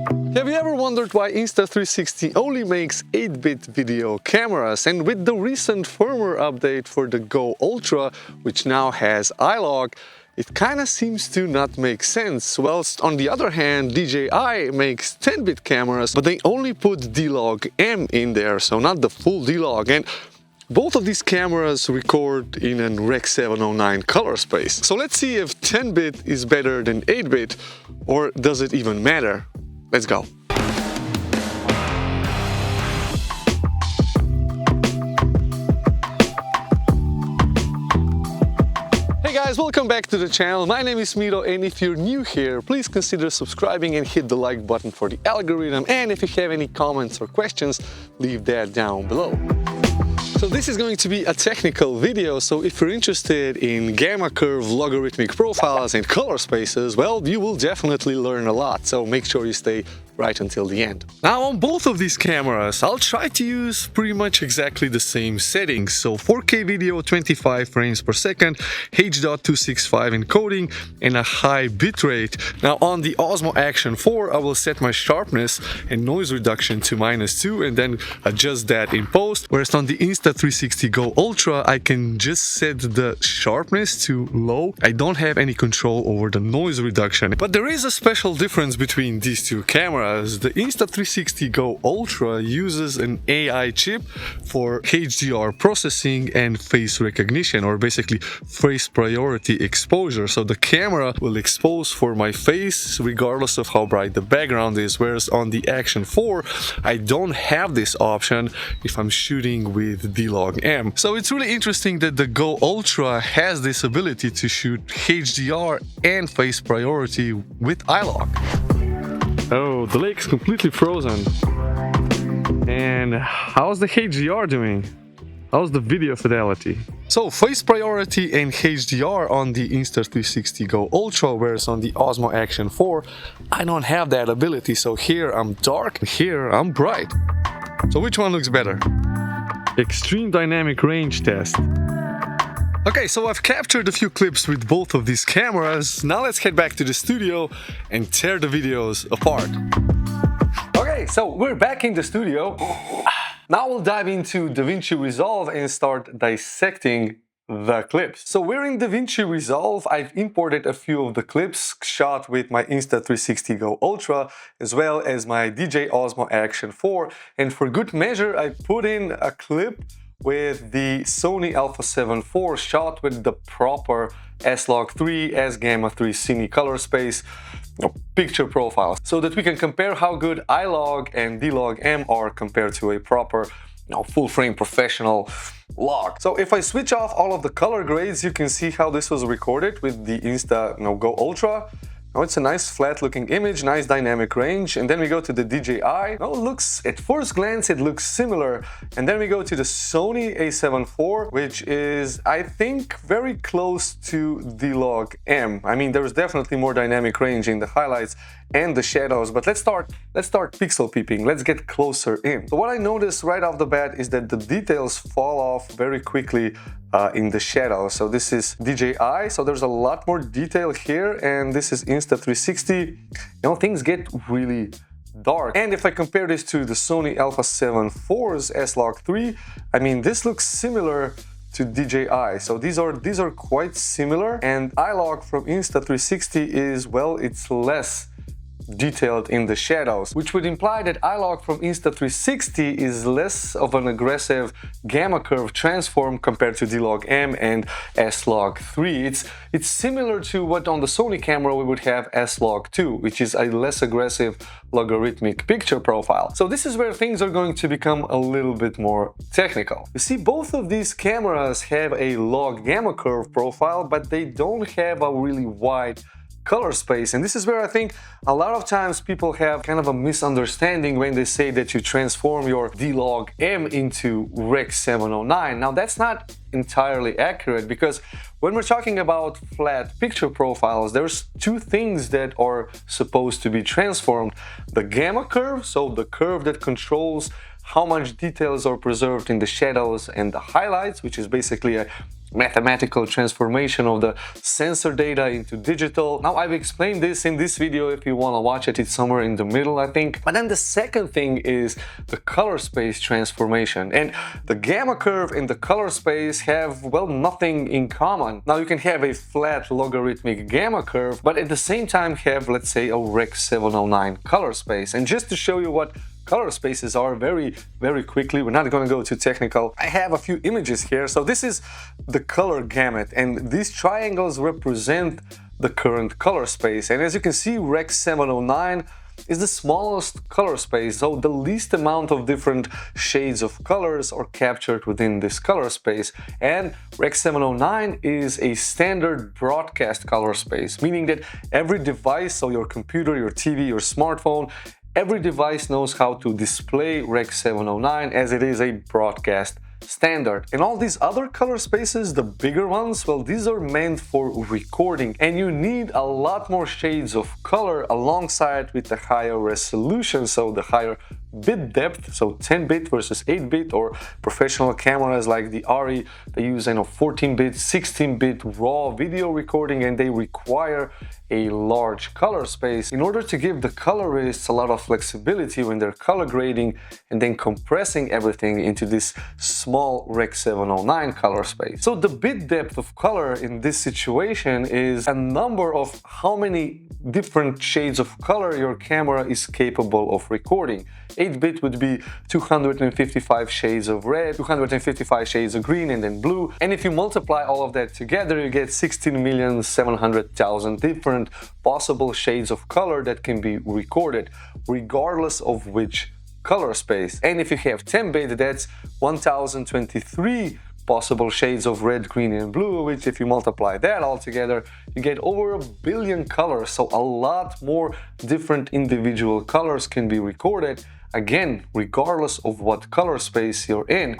Have you ever wondered why Insta360 only makes 8-bit video cameras? And with the recent firmware update for the Go Ultra, which now has iLog, it kinda seems to not make sense. Whilst on the other hand, DJI makes 10-bit cameras, but they only put D-Log M in there, so not the full D-Log. And both of these cameras record in a Rec 709 color space. So let's see if 10-bit is better than 8-bit, or does it even matter? Let's go. Hey guys, welcome back to the channel. My name is Miro, and if you're new here, please consider subscribing and hit the like button for the algorithm. And if you have any comments or questions, leave that down below. So this is going to be a technical video, so if you're interested in gamma curve, logarithmic profiles and color spaces, well, you will definitely learn a lot, so make sure you stay right until the end. Now on both of these cameras, I'll try to use pretty much exactly the same settings. So 4K video, 25 frames per second, H.265 encoding and a high bitrate. Now on the Osmo Action 4, I will set my sharpness and noise reduction to -2 and then adjust that in post. Whereas on the Insta360 GO Ultra, I can just set the sharpness to low. I don't have any control over the noise reduction. But there is a special difference between these two cameras. The Insta360 GO Ultra uses an AI chip for HDR processing and face recognition, or basically face priority exposure. So the camera will expose for my face regardless of how bright the background is, whereas on the Action 4 I don't have this option if I'm shooting with D-Log M. So it's really interesting that the GO Ultra has this ability to shoot HDR and face priority with iLog. Oh, the lake's completely frozen. And how's the HDR doing? How's the video fidelity? So face priority and HDR on the Insta360 GO Ultra, whereas on the Osmo Action 4, I don't have that ability. So here I'm dark, here I'm bright. So which one looks better? Extreme dynamic range test. Okay, so I've captured a few clips with both of these cameras. Now let's head back to the studio and tear the videos apart. Okay, so we're back in the studio. Now we'll dive into Davinci Resolve and start dissecting the clips. So we're in Davinci Resolve. I've imported a few of the clips shot with my Insta360 GO Ultra as well as my DJI Osmo Action 4. And for good measure, I put in a clip with the Sony Alpha 7 IV shot with the proper S-Log3, S-Gamma3 Cine color space picture profile, so that we can compare how good iLog and D-Log M are compared to a proper full frame professional log. So if I switch off all of the color grades, you can see how this was recorded with the Insta GO Ultra. Now it's a nice flat looking image, nice dynamic range, and then we go to the DJI. Now it looks, at first glance it looks similar, and then we go to the Sony A7 IV, which is, I think, very close to D-Log M. I mean, there's definitely more dynamic range in the highlights and the shadows, but let's start pixel peeping. Let's get closer in. So what I noticed right off the bat is that the details fall off very quickly in the shadows. So this is DJI, so there's a lot more detail here, and this is Insta360. Things get really dark. And if I compare this to the Sony Alpha 7 IV's S-Log3, I mean, this looks similar to DJI. So these are quite similar, and iLog from Insta360 is, well, it's less detailed in the shadows, which would imply that iLog from Insta360 is less of an aggressive gamma curve transform compared to D-Log M and S-Log3. It's similar to what on the Sony camera we would have S-Log2, which is a less aggressive logarithmic picture profile. So this is where things are going to become a little bit more technical. You see, both of these cameras have a log gamma curve profile, but they don't have a really wide color space, and this is where I think a lot of times people have kind of a misunderstanding when they say that you transform your D-Log M into Rec 709. Now that's not entirely accurate, because when we're talking about flat picture profiles, there's two things that are supposed to be transformed: the gamma curve, so the curve that controls how much details are preserved in the shadows and the highlights, which is basically a mathematical transformation of the sensor data into digital. Now, I've explained this in this video. If you want to watch it, it's somewhere in the middle, I think. But then the second thing is the color space transformation. And the gamma curve and the color space have, well, nothing in common. Now, you can have a flat logarithmic gamma curve, but at the same time have, let's say, a Rec. 709 color space. And just to show you what color spaces are very quickly, we're not going to go too technical, I have a few images here. So this is the color gamut, and these triangles represent the current color space. And as you can see, Rec. 709 is the smallest color space, so the least amount of different shades of colors are captured within this color space. And Rec. 709 is a standard broadcast color space, meaning that every device, so your computer, your TV, your smartphone, every device knows how to display Rec. 709 as it is a broadcast standard. And all these other color spaces, the bigger ones, well, these are meant for recording, and you need a lot more shades of color alongside with the higher resolution, so the higher bit depth, so 10-bit versus 8-bit, or professional cameras like the ARRI, they use 14-bit, 16-bit raw video recording, and they require a large color space in order to give the colorists a lot of flexibility when they're color grading and then compressing everything into this small Rec. 709 color space. So the bit depth of color in this situation is a number of how many different shades of color your camera is capable of recording. 8-bit would be 255 shades of red, 255 shades of green, and then blue. And if you multiply all of that together, you get 16,700,000 different possible shades of color that can be recorded, regardless of which color space. And if you have 10-bit, that's 1023 possible shades of red, green, and blue, which if you multiply that all together, you get over 1 billion colors. So a lot more different individual colors can be recorded, again, regardless of what color space you're in.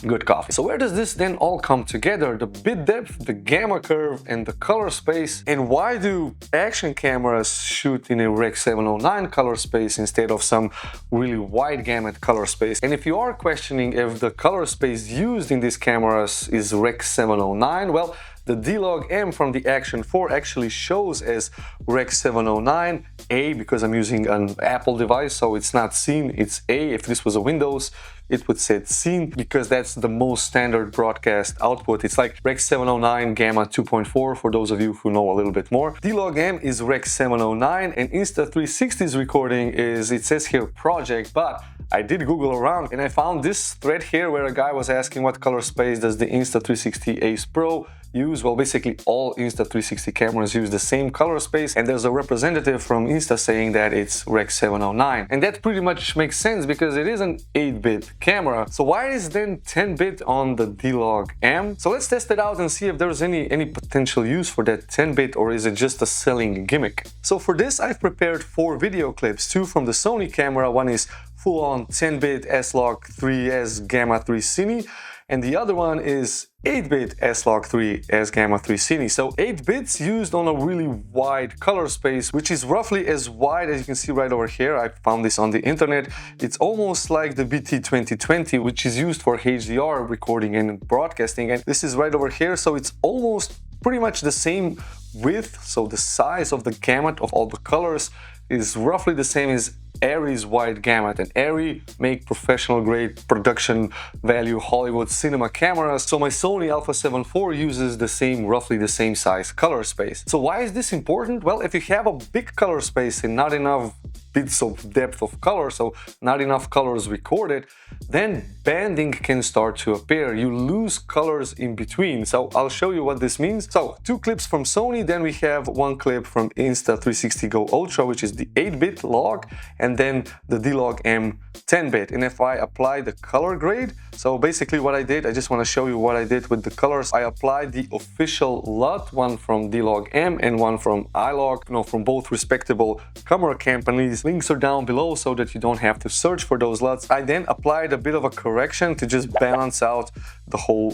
Good coffee. So where does this then all come together? The bit depth, the gamma curve, and the color space. And why do action cameras shoot in a Rec. 709 color space instead of some really wide gamut color space? And if you are questioning if the color space used in these cameras is Rec. 709, well, the D-Log-M from the Action 4 actually shows as Rec. 709A, because I'm using an Apple device, so it's not seen, it's A. If this was a Windows, it would say seen, because that's the most standard broadcast output. It's like Rec. 709 Gamma 2.4 for those of you who know a little bit more. D-Log-M is Rec. 709, and Insta360's recording is, it says here project, but I did Google around and I found this thread here where a guy was asking what color space does the Insta360 Ace Pro use. Well, basically all Insta360 cameras use the same color space, and there's a representative from Insta saying that it's Rec. 709. And that pretty much makes sense because it is an 8-bit camera. So why is then 10-bit on the D-Log-M? So let's test it out and see if there's any potential use for that 10-bit, or is it just a selling gimmick? So for this, I've prepared 4 video clips, 2 from the Sony camera. One is full-on 10-bit S-Log3 S Gamma 3 Cine, and the other one is 8-bit S-Log3 S Gamma 3 Cine. So 8 bits used on a really wide color space, which is roughly as wide as you can see right over here. I found this on the internet. It's almost like the BT2020, which is used for HDR recording and broadcasting. And this is right over here, so it's almost pretty much the same width. So the size of the gamut of all the colors is roughly the same as ARRI's wide gamut, and ARRI make professional grade production value Hollywood cinema cameras. So my Sony Alpha 7 IV uses roughly the same size color space. So why is this important? Well, if you have a big color space and not enough bits of depth of color, so not enough colors recorded, then banding can start to appear. You lose colors in between. So I'll show you what this means. So 2 clips from Sony, then we have 1 clip from Insta360 GO Ultra, which is the 8-bit log, and then the D-Log-M 10-bit. And if I apply the color grade, so basically what I did, I just want to show you what I did with the colors. I applied the official LUT, one from D-Log-M and one from iLog, from both respectable camera companies. Links are down below so that you don't have to search for those LUTs. I then applied a bit of a correction to just balance out the whole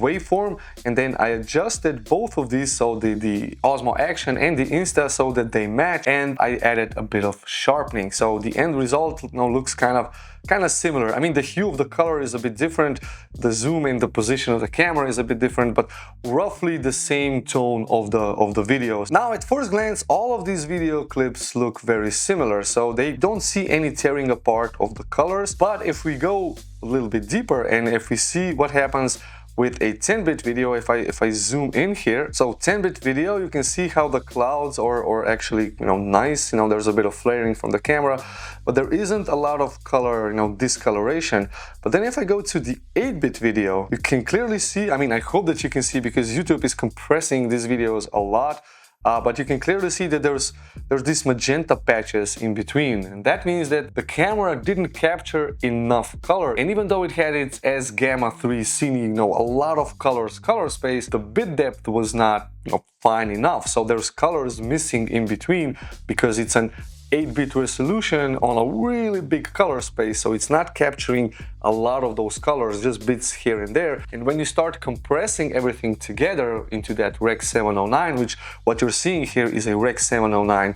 waveform, and then I adjusted both of these, so the Osmo Action and the Insta, so that they match, and I added a bit of sharpening. So the end result looks kind of similar. I mean, the hue of the color is a bit different, the zoom and the position of the camera is a bit different, but roughly the same tone of the videos. Now, at first glance, all of these video clips look very similar, so they don't see any tearing apart of the colors. But if we go a little bit deeper and if we see what happens with a 10-bit video, if I zoom in here, so 10-bit video, you can see how the clouds are actually nice. There's a bit of flaring from the camera, but there isn't a lot of color, discoloration. But then if I go to the 8-bit video, you can clearly see, I mean, I hope that you can see, because YouTube is compressing these videos a lot. But you can clearly see that there's these magenta patches in between, and that means that the camera didn't capture enough color. And even though it had its S Gamma 3 Cine, a lot of color space, the bit depth was not fine enough. So there's colors missing in between because it's an 8-bit resolution on a really big color space, so it's not capturing a lot of those colors, just bits here and there. And when you start compressing everything together into that Rec 709, which what you're seeing here is a Rec 709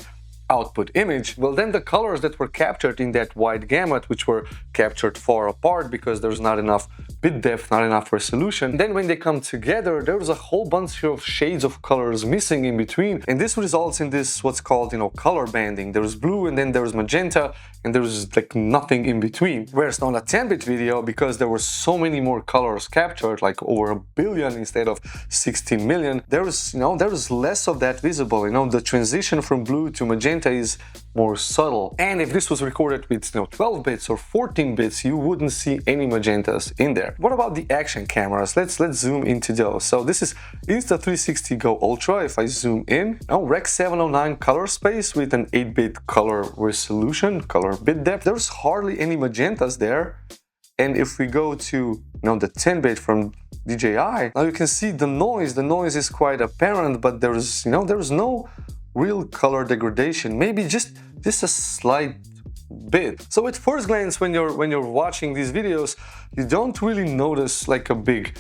output image, well, then the colors that were captured in that wide gamut, which were captured far apart because there's not enough bit depth, not enough resolution, then when they come together, there's a whole bunch of shades of colors missing in between, and this results in this what's called color banding. There's blue, and then there's magenta, and there's like nothing in between. Whereas on a 10-bit video, because there were so many more colors captured, like over 1 billion instead of 16 million, there's less of that visible. The transition from blue to magenta is more subtle. And if this was recorded with 12 bits or 14 bits, you wouldn't see any magentas in there. What about the action cameras? Let's zoom into those. So this is Insta360 GO Ultra. If I zoom in, now Rec 709 color space with an 8-bit color resolution, color bit depth, there's hardly any magentas there. And if we go to the 10-bit from DJI, now you can see the noise is quite apparent, but there's no real color degradation, maybe just a slight bit. So at first glance, when you're watching these videos, you don't really notice like a big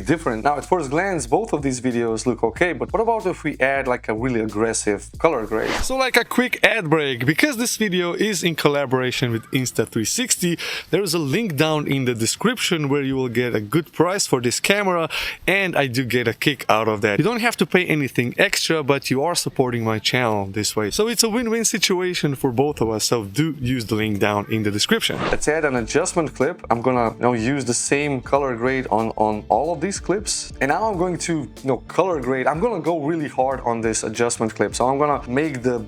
difference. Now at first glance, both of these videos look okay, but what about if we add like a really aggressive color grade? So like a quick ad break, because this video is in collaboration with Insta360, there is a link down in the description where you will get a good price for this camera, and I do get a kick out of that. You don't have to pay anything extra, but you are supporting my channel this way. So it's a win-win situation for both of us, so do use the link down in the description. Let's add an adjustment clip. I'm gonna use the same color grade on all of these clips, and now I'm going to color grade. I'm gonna go really hard on this adjustment clip, so I'm gonna make the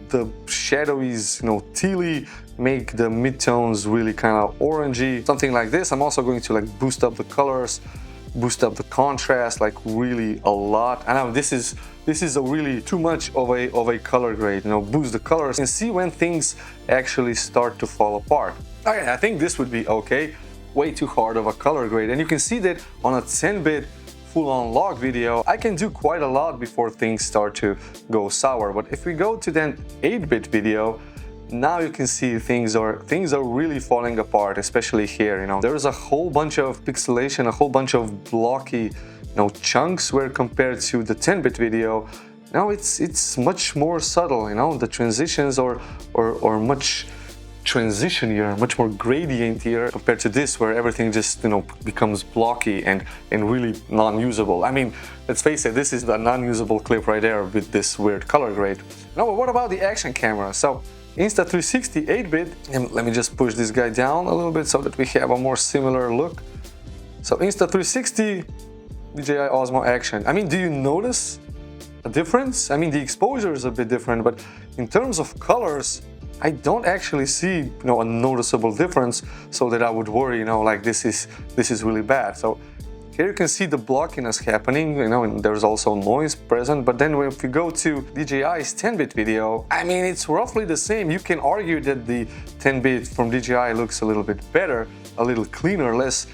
shadowies tealy, make the midtones really kind of orangey, something like this. I'm also going to like boost up the colors, boost up the contrast like really a lot. I know this is a really too much of a color grade, boost the colors and see when things actually start to fall apart. Okay, I think this would be okay. Way too hard of a color grade, and you can see that on a 10-bit full-on log video, I can do quite a lot before things start to go sour. But if we go to then 8-bit video, now you can see things are really falling apart, especially here. There's a whole bunch of pixelation, a whole bunch of blocky chunks, where compared to the 10-bit video, now it's much more subtle. The transitions are much transitionier, much more gradientier compared to this, where everything just becomes blocky and really non-usable. I mean, let's face it, this is a non-usable clip right there with this weird color grade. Now, what about the action camera? So Insta360 8-bit, and let me just push this guy down a little bit so that we have a more similar look. So Insta360 DJI Osmo Action. I mean, do you notice a difference? I mean, the exposure is a bit different, but in terms of colors, I don't actually see a noticeable difference so that I would worry like this is really bad. So Here you can see the blockiness happening, you know, and there's also noise present. But then if we go to DJI's 10-bit video, I mean, it's roughly the same. You can argue that the 10-bit from DJI looks a little bit better, a little cleaner, less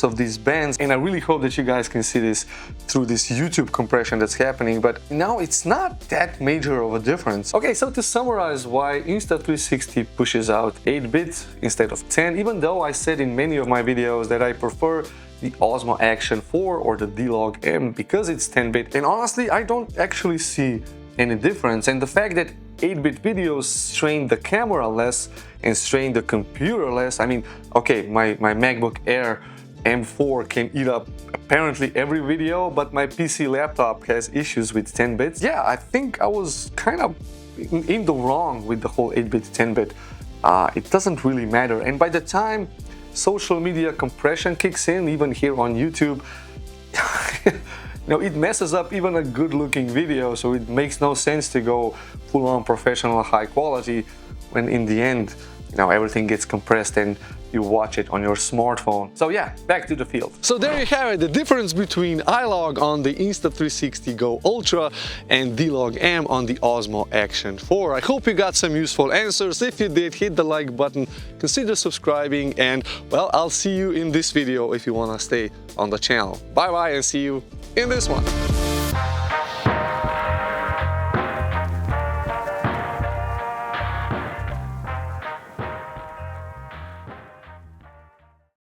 of these bands, and I really hope that you guys can see this through this YouTube compression that's happening, but now it's not that major of a difference. Okay, so to summarize why Insta360 pushes out 8-bit instead of 10, even though I said in many of my videos that I prefer the Osmo Action 4 or the D-Log-M because it's 10-bit, and honestly I don't actually see any difference. And the fact that 8-bit videos strain the camera less and strain the computer less, I mean, okay, my MacBook Air M4 can eat up apparently every video, but my PC laptop has issues with 10 bits. Yeah, I think I was kind of in the wrong with the whole 8-bit, 10-bit. It doesn't really matter. And by the time social media compression kicks in, even here on YouTube, you know, it messes up even a good-looking video, so it makes no sense to go full-on professional high quality when in the end, you know, everything gets compressed and you watch it on your smartphone. So yeah, back to the field. So there you have it, the difference between iLog on the Insta360 GO Ultra and D-Log-M on the Osmo Action 4. I hope you got some useful answers. If you did, hit the like button, consider subscribing, and well, I'll see you in this video if you want to stay on the channel. Bye bye, and see you in this one.